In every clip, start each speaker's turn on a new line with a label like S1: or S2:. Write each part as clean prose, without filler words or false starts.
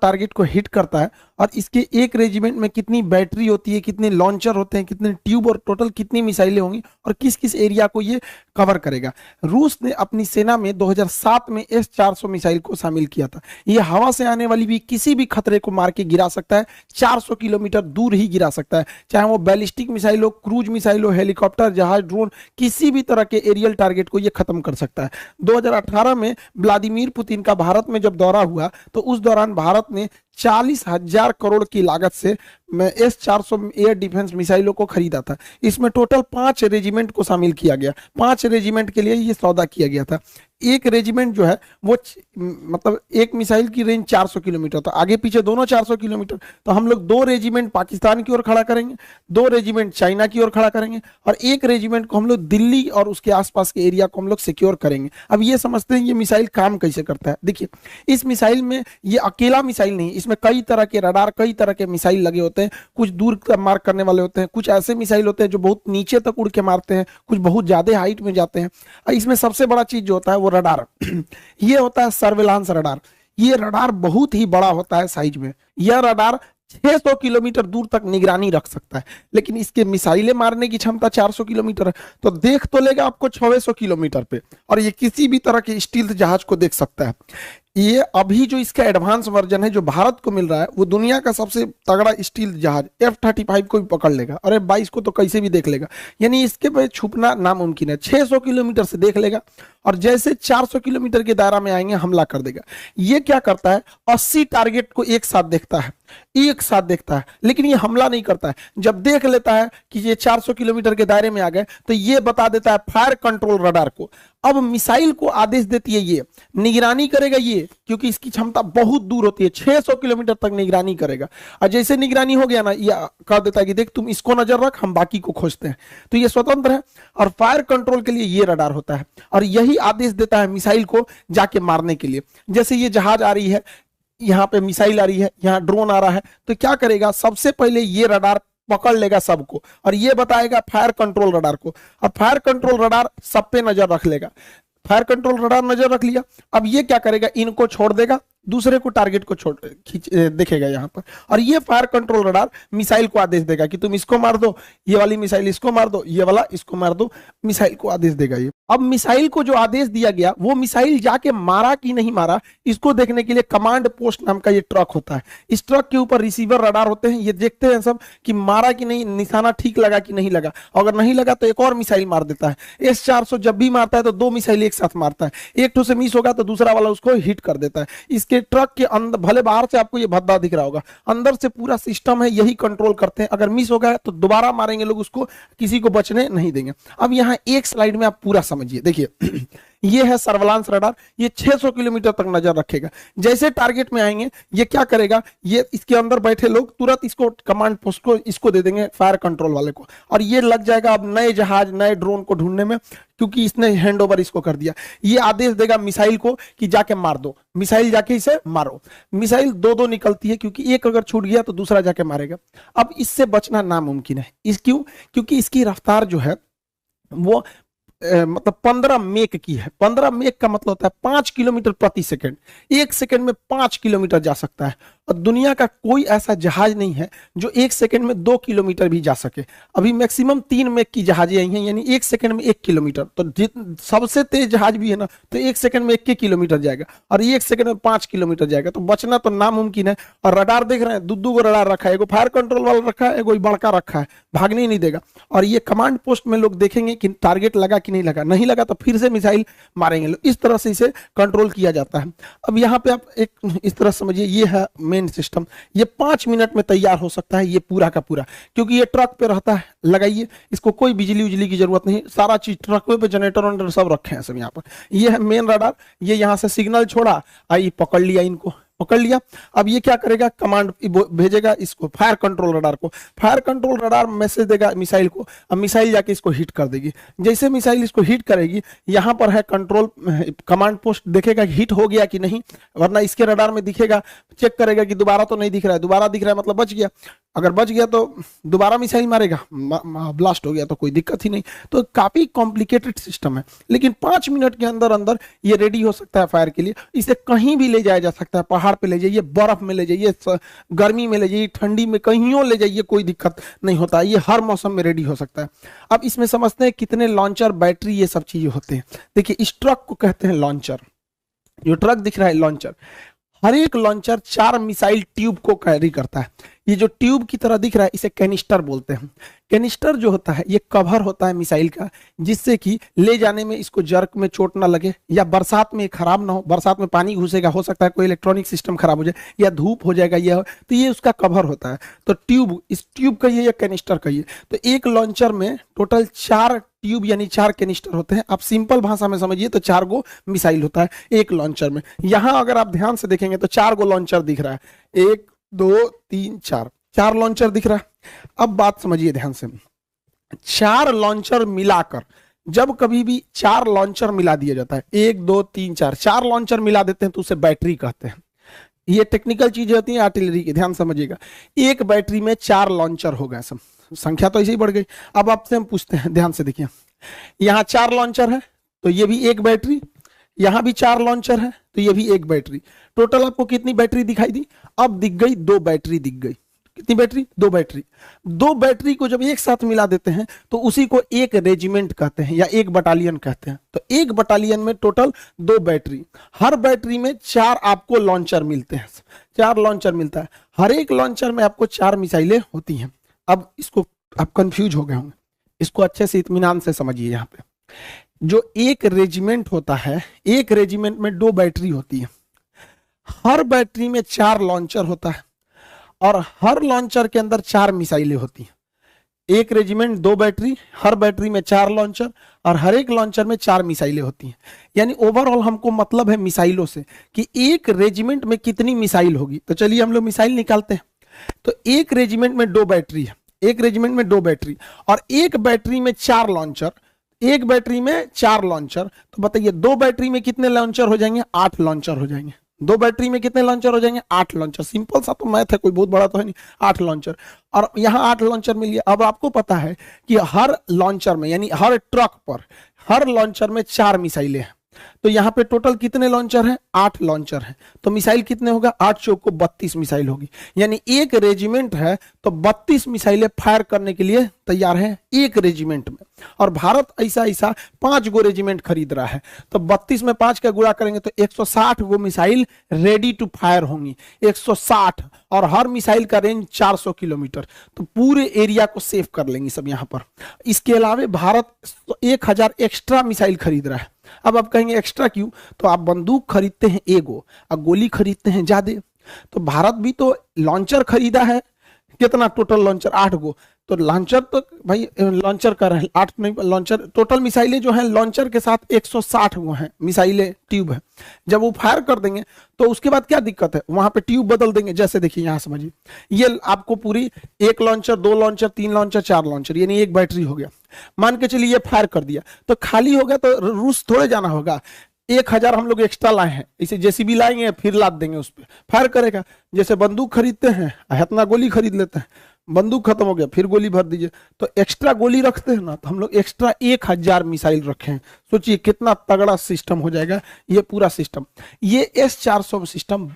S1: Target को hit करता है, और इसके एक रेजिमेंट में कितनी बैटरी होती है, कितने लॉन्चर होते हैं, कितने ट्यूब, और टोटल कितनी मिसाइलें होंगी, और किस किस एरिया को ये कवर करेगा। रूस ने अपनी सेना में 2007 में S-400 मिसाइल को शामिल किया था। ये हवा से आने वाली भी किसी भी खतरे को मार के गिरा सकता है, 400 किलोमीटर दूर ही गिरा सकता है, चाहे वो बैलिस्टिक मिसाइल हो, क्रूज मिसाइल हो, हेलीकॉप्टर, जहाज, ड्रोन, किसी भी तरह के एरियल टारगेट को ये खत्म कर सकता है। 2018 में व्लादिमीर पुतिन का भारत में जब दौरा हुआ तो उस दौरान भारत ने 40,000 करोड़ की लागत से S-400 एयर डिफेंस मिसाइलों को खरीदा था। इसमें टोटल 5 रेजिमेंट को शामिल किया गया, 5 रेजिमेंट के लिए ये सौदा किया गया था। एक रेजिमेंट जो है वो मतलब एक मिसाइल की रेंज 400 किलोमीटर, तो आगे पीछे दोनों 400 किलोमीटर, तो हम लोग 2 रेजिमेंट पाकिस्तान की ओर खड़ा करेंगे, 2 रेजिमेंट चाइना की ओर खड़ा करेंगे, और एक रेजिमेंट को हम लोग दिल्ली और उसके आसपास के एरिया को हम लोग सिक्योर करेंगे। अब ये समझते हैं ये मिसाइल काम कैसे करता है। देखिए, इस मिसाइल में ये अकेला मिसाइल नहीं, इसमें कई तरह के रडार, कई तरह के मिसाइल लगे होते हैं। कुछ दूर मार करने वाले होते हैं, कुछ ऐसे मिसाइल होते हैं जो बहुत नीचे तक उड़ के मारते हैं, कुछ बहुत ज्यादा हाइट में जाते हैं। इसमें सबसे बड़ा चीज जो होता है वो रडार ये होता है सर्विलांस रडार। ये रडार बहुत ही बड़ा होता है साइज में। यह रडार 600 किलोमीटर दूर तक निगरानी रख सकता है, लेकिन इसके मिसाइलें मारने की क्षमता 400 किलोमीटर है, तो देख तो लेगा आपको 600 किलोमीटर पे, और ये किसी भी तरह के स्टील्थ जहाज को देख सकता है। ये अभी जो इसका एडवांस वर्जन है जो भारत को मिल रहा है, वो दुनिया का सबसे तगड़ा स्टील जहाज F-35 को भी पकड़ लेगा, और F-22 को तो कैसे भी देख लेगा, यानी इसके पे छुपना नामुमकिन है। 600 किलोमीटर से देख लेगा, और जैसे 400 किलोमीटर के दायरा में आएंगे हमला कर देगा। ये क्या करता है, 80 टारगेट को एक साथ देखता है, एक साथ देखता है, लेकिन ये हमला नहीं करता है। जब देख लेता है कि ये 400 किलोमीटर के दायरे में आ गए, तो ये बता देता है फायर कंट्रोल रडार को। अब मिसाइल को आदेश देती है, ये निगरानी करेगा ये, क्योंकि इसकी क्षमता बहुत दूर होती है, 600 किलोमीटर तक निगरानी करेगा। और जैसे निगरानी हो गया ना, ये कह देता है कि देख तुम इसको नजर रख, हम बाकी को खोजते हैं। तो ये स्वतंत्र है, और फायर कंट्रोल के लिए ये रडार होता है, और यही आदेश देता है मिसाइल को जाके मारने के लिए। जैसे ये जहाज आ रही है, यहाँ पे मिसाइल आ रही है, यहाँ ड्रोन आ रहा है, तो क्या करेगा, सबसे पहले ये रडार पकड़ लेगा सबको, और ये बताएगा फायर कंट्रोल रडार को, और फायर कंट्रोल रडार सब पे नजर रख लेगा। फायर कंट्रोल रडार नजर रख लिया, अब ये क्या करेगा, इनको छोड़ देगा, दूसरे को टारगेट को छोड़ देखेगा यहाँ पर, और ये फायर कंट्रोल रडार मिसाइल को आदेश देगा कि तुम इसको मार दो, ये वाली मिसाइल इसको मार दो, ये वाला इसको मार दो, मिसाइल को आदेश देगा ये। अब मिसाइल को जो आदेश दिया गया, वो मिसाइल जाके मारा कि नहीं मारा, इसको देखने के लिए कमांड पोस्ट नाम का ये ट्रक होता है। इस ट्रक के ऊपर रिसीवर रडार होते हैं, ये देखते हैं सब कि मारा कि नहीं, निशाना ठीक लगा कि नहीं लगा। अगर नहीं लगा तो एक और मिसाइल मार देता है। S-400 जब भी मारता है तो 2 मिसाइल एक साथ मारता है, एक तो से मिस होगा तो दूसरा वाला उसको हिट कर देता है। इसके ट्रक के अंदर, भले बाहर से आपको ये भद्दा दिख रहा होगा, अंदर से पूरा सिस्टम है, यही कंट्रोल करते हैं। अगर मिस हो गया तो दोबारा मारेंगे लोग उसको, किसी को बचने नहीं देंगे। अब यहाँ एक स्लाइड में आप पूरा समझिए, देखिए ये है सर्विलांस रडार, ये 600 किलोमीटर तक नजर रखेगा। जैसे टारगेट में आएंगे, ये क्या करेगा, ये इसके अंदर बैठे लोग तुरंत इसको कमांड पोस्ट को इसको दे देंगे, फायर कंट्रोल वाले को, और ये लग जाएगा अब नए जहाज, नए ड्रोन को ढूंढने में, क्योंकि इसने हैंड ओवर इसको कर दिया। ये आदेश देगा मिसाइल को कि जाके मार दो, मिसाइल जाके इसे मारो। मिसाइल 2-2 निकलती है, क्योंकि एक अगर छूट गया तो दूसरा जाके मारेगा। अब इससे बचना नामुमकिन है। क्योंकि इसकी रफ्तार जो है वो मतलब 15 मेक की है। 15 मेक का मतलब होता है 5 किलोमीटर प्रति सेकंड, 1 सेकंड में 5 किलोमीटर जा सकता है। और दुनिया का कोई ऐसा जहाज नहीं है जो 1 सेकंड में 2 किलोमीटर भी जा सके। अभी मैक्सिमम 3 मेक की जहाजें आई हैं, यानी 1 सेकंड में 1 किलोमीटर। तो सबसे तेज जहाज भी है ना, तो 1 सेकंड में 1 किलोमीटर जाएगा, और 1 सेकंड में 5 किलोमीटर जाएगा। तो बचना तो नामुमकिन है। और रडार देख रहे हैं, 2-2 रडार रखा है, एगो फायर कंट्रोल वाला रखा है, एगो बड़का रखा है, भागने नहीं देगा। और ये कमांड पोस्ट में लोग देखेंगे कि टारगेट लगा कि नहीं लगा, नहीं लगा तो फिर से मिसाइल मारेंगे लोग। इस तरह से इसे कंट्रोल किया जाता है। अब यहाँ पे आप एक इस तरह समझिए, ये है मेन सिस्टम। ये 5 मिनट में तैयार हो सकता है, ये पूरा का पूरा, क्योंकि ये ट्रक पे रहता है। लगाइए, इसको कोई बिजली उजली की जरूरत नहीं, सारा चीज ट्रक पे, जनरेटर वनरेटर सब रखे हैं सब यहाँ पर। ये है मेन रडार, ये यहाँ से सिग्नल छोड़ा, आई पकड़ लिया, इनको पकड़ लिया। अब ये क्या करेगा, कमांड भेजेगा इसको, फायर कंट्रोल रडार को। फायर कंट्रोल रडार मैसेज देगा मिसाइल को, अब मिसाइल जाके इसको हिट कर देगी। जैसे मिसाइल इसको हिट करेगी, यहाँ पर है कंट्रोल कमांड पोस्ट, देखेगा हिट हो गया कि नहीं, वरना इसके रडार में दिखेगा, चेक करेगा कि दोबारा तो नहीं दिख रहा है, दोबारा दिख रहा है मतलब बच गया। अगर बच गया तो दोबारा मिसाइल मारेगा, ब्लास्ट हो गया तो कोई दिक्कत ही नहीं। तो काफी कॉम्प्लिकेटेड सिस्टम है, लेकिन 5 मिनट के अंदर अंदर ये रेडी हो सकता है फायर के लिए। इसे कहीं भी ले जाया जा सकता है, पहाड़ पहाड़ पे ले जाइए, बर्फ में ले जाइए, गर्मी में ले जाइए, ठंडी में, कहीं ले जाइए, कोई दिक्कत नहीं होता, ये हर मौसम में रेडी हो सकता है। अब इसमें समझते हैं कितने लॉन्चर, बैटरी, ये सब चीजें होते हैं। देखिए इस ट्रक को कहते हैं लॉन्चर, जो ट्रक दिख रहा है लॉन्चर। हर एक लॉन्चर 4 मिसाइल ट्यूब को कैरी करता है। ये जो ट्यूब की तरह दिख रहा है इसे कैनिस्टर बोलते हैं। कैनिस्टर जो होता है ये कवर होता है मिसाइल का, जिससे कि ले जाने में इसको जर्क में चोट ना लगे, या बरसात में खराब ना हो। बरसात में पानी घुसेगा, हो सकता है कोई इलेक्ट्रॉनिक सिस्टम खराब हो जाए, या धूप हो जाएगा, ये तो ये उसका कवर होता है। तो ट्यूब, इस ट्यूब कहिए या कैनिस्टर कहिए। तो एक लॉन्चर में टोटल 4 ट्यूब यानी 4 कैनिस्टर होते हैं। आप सिंपल भाषा में समझिए तो 4 गो मिसाइल होता है एक लॉन्चर में। यहां अगर आप ध्यान से देखेंगे तो 4 गो लॉन्चर दिख रहा है, 1 2 3 4, 4 लॉन्चर दिख रहा है। अब बात समझिए ध्यान से, 4 लॉन्चर मिलाकर, जब कभी भी 4 लॉन्चर मिला दिया जाता है, 1 2 3 4 लॉन्चर मिला देते हैं तो उसे बैटरी कहते हैं। ये टेक्निकल चीजें होती हैं आर्टिलरी की, ध्यान समझिएगा। एक बैटरी में 4 लॉन्चर हो गए, सब संख्या तो ऐसे ही बढ़ गई। अब आपसे हम पूछते हैं, ध्यान से देखिए, यहां 4 लॉन्चर है तो ये भी एक बैटरी, यहां भी 4 लॉन्चर है तो ये भी एक बैटरी। टोटल आपको कितनी बैटरी दिखाई दी? अब दिख गई 2 बैटरी दिख गई। कितनी बैटरी? 2 बैटरी। 2 बैटरी को जब एक साथ मिला देते हैं तो उसी को एक रेजिमेंट कहते हैं या एक बटालियन कहते हैं। तो एक बटालियन में टोटल 2 बैटरी, हर बैटरी में 4 आपको लॉन्चर मिलते हैं, 4 लॉन्चर मिलता है। हर एक लॉन्चर में आपको 4 मिसाइलें होती हैं। अब इसको आप कंफ्यूज हो गए होंगे, इसको अच्छे से इत्मीनान से समझिए। यहाँ पे जो एक रेजिमेंट होता है, एक रेजिमेंट में 2 बैटरी होती है, हर बैटरी में 4 लॉन्चर होता है और हर लॉन्चर के अंदर 4 मिसाइलें होती हैं। एक रेजिमेंट 2 बैटरी, हर बैटरी में 4 लॉन्चर और हर एक लॉन्चर में 4 मिसाइलें होती हैं। यानी ओवरऑल हमको मतलब है मिसाइलों से कि एक रेजिमेंट में कितनी मिसाइल होगी। तो चलिए हम लोग मिसाइल निकालते हैं। तो एक रेजिमेंट में 2 बैटरी है, एक रेजिमेंट में 2 बैटरी और एक बैटरी में 4 लॉन्चर, एक बैटरी में 4 लॉन्चर। तो बताइए 2 बैटरी में कितने लॉन्चर हो जाएंगे? 8 लॉन्चर हो जाएंगे। 2 बैटरी में कितने लॉन्चर हो जाएंगे? 8 लॉन्चर। सिंपल सा तो मैथ है, कोई बहुत बड़ा तो है नहीं। 8 लॉन्चर और यहाँ 8 लॉन्चर मिल गया। अब आपको पता है कि हर लॉन्चर में यानी हर ट्रक पर, हर लॉन्चर में 4 मिसाइलें हैं। तो यहाँ पे टोटल कितने लॉन्चर हैं? 8 लॉन्चर हैं। तो मिसाइल कितने होगा? 8 चौक को 32 मिसाइल होगी। यानी एक रेजिमेंट है तो 32 मिसाइलें फायर करने के लिए तैयार है एक रेजिमेंट में। और भारत ऐसा ऐसा 5 गो रेजिमेंट खरीद रहा है, तो 32 में 5 का गुणा करेंगे तो 160 गो मिसाइल रेडी टू फायर होंगी। 160 और हर मिसाइल का रेंज 400 किलोमीटर, तो पूरे एरिया को सेव कर लेंगे सब यहाँ पर। इसके अलावा भारत 1000 एक्स्ट्रा मिसाइल खरीद रहा है। अब आप कहेंगे एक्स्ट्रा क्यों? तो आप बंदूक खरीदते हैं एगो और गोली खरीदते हैं ज्यादा, तो भारत भी तो लॉन्चर खरीदा है। कितना टोटल लॉन्चर? 8 गो। तो लॉन्चर तो भाई लॉन्चर कर रहे हैं 8 नहीं, लॉन्चर टोटल मिसाइलें जो हैं लॉन्चर के साथ 160 गो हैं मिसाइलें, ट्यूब है। जब वो फायर कर देंगे तो उसके बाद क्या दिक्कत है? वहां पे ट्यूब बदल देंगे। जैसे देखिए यहाँ समझिए, ये आपको पूरी 1 लॉन्चर, 2 लॉन्चर, 3 लॉन्चर, 4 लॉन्चर, यानी एक बैटरी हो गया। मान के चलिए ये फायर कर दिया तो खाली हो गया, तो रूस थोड़े जाना होगा। 1000 हम लोग एक्स्ट्रा लाए हैं, इसे जेसीबी लाएंगे फिर लाद देंगे, उस पर फायर करेगा। जैसे बंदूक खरीदते हैं, इतना गोली खरीद लेते हैं, बंदूक खत्म हो गया फिर गोली भर दीजिए, तो एक्स्ट्रा गोली रखते हैं ना, तो हम लोग एक्स्ट्रा 1000 मिसाइल रखे हैं। सोचिए कितना तगड़ा सिस्टम हो जाएगा ये पूरा सिस्टम। ये S-400 सिस्टम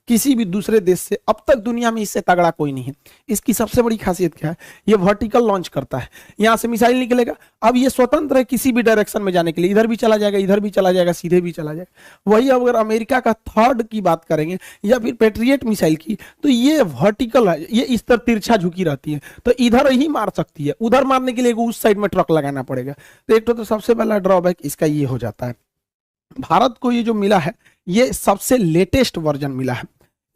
S1: किसी भी दूसरे देश से अब तक दुनिया में इससे तगड़ा कोई नहीं है। इसकी सबसे बड़ी खासियत क्या है? ये वर्टिकल लॉन्च करता है, यहाँ से मिसाइल निकलेगा। अब ये स्वतंत्र है किसी भी डायरेक्शन में जाने के लिए, इधर भी चला जाएगा, इधर भी चला जाएगा, सीधे भी चला जाएगा। वही अगर अमेरिका का थर्ड की बात करेंगे या फिर पेट्रियट मिसाइल की, तो ये वर्टिकल है, ये इस तरह तिरछा झुकी रहती है, तो इधर ही मार सकती है, उधर मारने के लिए उस साइड में ट्रक लगाना पड़ेगा। तो एक तो सबसे पहला ड्रॉबैक इसका ये हो जाता है। भारत को ये जो मिला है ये सबसे लेटेस्ट वर्जन मिला है,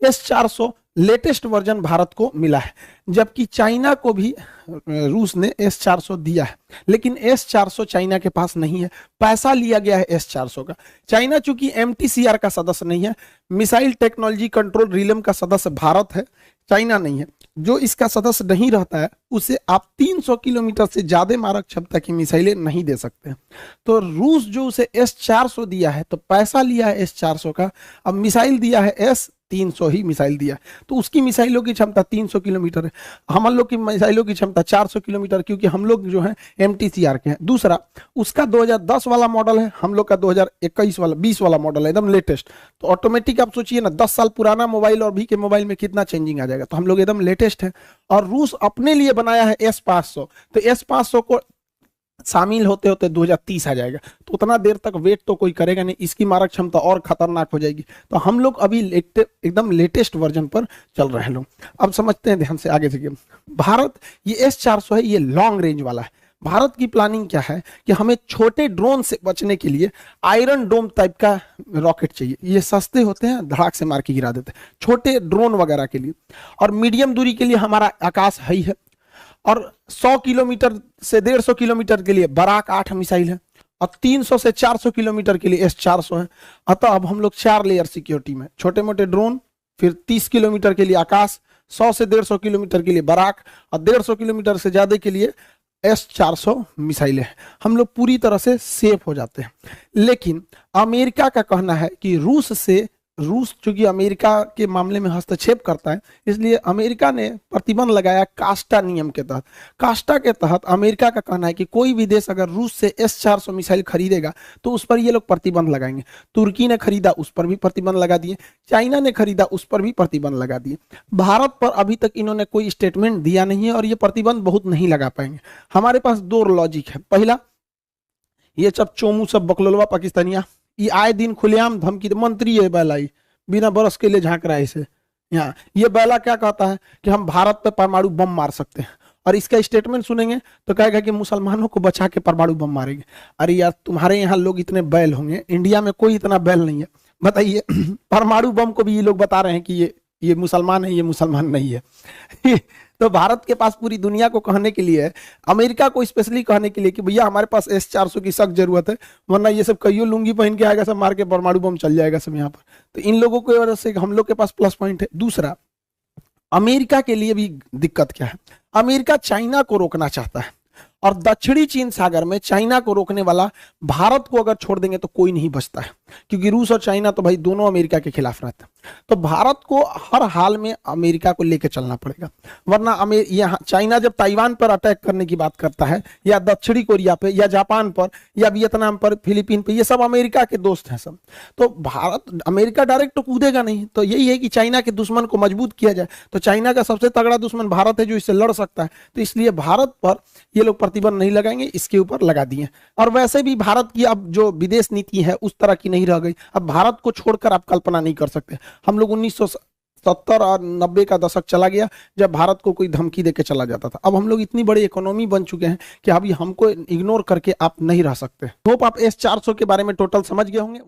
S1: S-400 लेटेस्ट वर्जन भारत को मिला है। जबकि चाइना को भी रूस ने S-400 दिया है, लेकिन S-400 चाइना के पास नहीं है। पैसा लिया गया है S-400 का। चाइना चूंकि MTCR का सदस्य नहीं है, मिसाइल टेक्नोलॉजी कंट्रोल रिलम का सदस्य भारत है, चाइना नहीं है। जो इसका सदस्य नहीं रहता है उसे आप 300 किलोमीटर से ज्यादा मारक क्षमता की मिसाइलें नहीं दे सकते। तो रूस जो उसे S-400 दिया है, तो पैसा लिया है S-400 का, अब मिसाइल दिया है 300 ही मिसाइल दिया, तो उसकी मिसाइलों की क्षमता 300 किलोमीटर है, हम लोग की मिसाइलों की क्षमता 400 किलोमीटर, क्योंकि हम लोग जो है MTCR के हैं। दूसरा, उसका 2010 वाला मॉडल है, हम लोग का 2021 वाला 20 वाला मॉडल है, एकदम लेटेस्ट। तो ऑटोमेटिक आप सोचिए ना, 10 साल पुराना मोबाइल और अभी के मोबाइल में कितना चेंजिंग आ जाएगा। तो हम लोग एकदम लेटेस्ट है। और रूस अपने लिए बनाया है S-500, तो S-500 को शामिल होते होते 2030 आ जाएगा। तो उतना देर तक वेट तो कोई करेगा नहीं, इसकी मारक क्षमता और खतरनाक हो जाएगी। तो हम लोग अभी एकदम लेटेस्ट वर्जन पर चल रहे हैं लोग। अब समझते हैं ध्यान से आगे से। भारत ये S-400 है, ये लॉन्ग रेंज वाला है। भारत की प्लानिंग क्या है कि हमें छोटे ड्रोन से बचने के लिए आयरन डोम टाइप का रॉकेट चाहिए। ये सस्ते होते हैं, धड़ाक से मार के गिरा देते हैं, छोटे ड्रोन वगैरह के लिए। और मीडियम दूरी के लिए हमारा आकाश है, और 100 किलोमीटर से 150 किलोमीटर के लिए बराक 8 मिसाइल है, और 300 से 400 किलोमीटर के लिए S-400 है। अतः अब हम लोग 4 लेयर सिक्योरिटी में, छोटे मोटे ड्रोन, फिर 30 किलोमीटर के लिए आकाश, 100 से 150 किलोमीटर के लिए बराक, और 150 किलोमीटर से ज्यादा के लिए S-400 मिसाइलें हैं। हम लोग पूरी तरह से सेफ हो जाते हैं। लेकिन अमेरिका का कहना है कि रूस चूंकि अमेरिका के मामले में हस्तक्षेप करता है, इसलिए अमेरिका ने प्रतिबंध लगाया कास्टा नियम के तहत। कास्टा के तहत अमेरिका का कहना है कि कोई भी देश अगर रूस से S-400 मिसाइल खरीदेगा तो उस पर ये लोग प्रतिबंध लगाएंगे। तुर्की ने खरीदा, उस पर भी प्रतिबंध लगा दिए। चाइना ने खरीदा, उस पर भी प्रतिबंध लगा दिए। भारत पर अभी तक इन्होंने कोई स्टेटमेंट दिया नहीं है, और ये प्रतिबंध बहुत नहीं लगा पाएंगे। हमारे पास 2 लॉजिक है। पहला, ये सब चोमू सब बकलोलवा पाकिस्तानिया, ये आए दिन खुलेआम धमकी, मंत्री है बैलाई, बिना बरस के लिए झांक रहा है इसे यहाँ। ये बैला क्या कहता है कि हम भारत पे परमाणु बम मार सकते हैं, और इसका स्टेटमेंट सुनेंगे तो कहेगा कि मुसलमानों को बचा के परमाणु बम मारेंगे। अरे यार, तुम्हारे यहाँ लोग इतने बैल होंगे, इंडिया में कोई इतना बैल नहीं है, बताइए। परमाणु बम को भी ये लोग बता रहे हैं कि ये मुसलमान है, ये मुसलमान नहीं है। तो भारत के पास पूरी दुनिया को कहने के लिए, अमेरिका को स्पेशली कहने के लिए कि भैया हमारे पास S-400 की सख्त जरूरत है, वरना ये सब कईयों लुंगी पहन के आएगा, सब मार के परमाणु बम चल जाएगा सब यहाँ पर। तो इन लोगों की वजह से हम लोग के पास प्लस पॉइंट है। दूसरा, अमेरिका के लिए भी दिक्कत क्या है, अमेरिका चाइना को रोकना चाहता है, और दक्षिणी चीन सागर में चाइना को रोकने वाला भारत को अगर छोड़ देंगे तो कोई नहीं बचता है, क्योंकि रूस और चाइना तो भाई दोनों अमेरिका के खिलाफ रहते हैं। तो भारत को हर हाल में अमेरिका को लेकर चलना पड़ेगा, वरना यहाँ चाइना जब ताइवान पर अटैक करने की बात करता है, या दक्षिणी कोरिया पे, या जापान पर, या वियतनाम पर, फिलीपीन पे, ये सब अमेरिका के दोस्त हैं सब। तो भारत, अमेरिका डायरेक्ट तो कूदेगा नहीं। तो यही है कि चाइना के दुश्मन को मजबूत किया जाए। तो चाइना का सबसे तगड़ा दुश्मन भारत है, जो इससे लड़ सकता है। तो इसलिए भारत पर ये लोग प्रतिबंध नहीं लगाएंगे, इसके ऊपर लगा दिए। और वैसे भी भारत की अब जो विदेश नीति है उस तरह की नहीं रह गई। अब भारत को छोड़कर आप कल्पना नहीं कर सकते। हम लोग 1970 और 90 का दशक चला गया जब भारत को कोई धमकी देके चला जाता था। अब हम लोग इतनी बड़ी इकोनॉमी बन चुके हैं कि अभी हमको इग्नोर करके आप नहीं रह सकते। होप आप S-400 के बारे में टोटल समझ गए होंगे।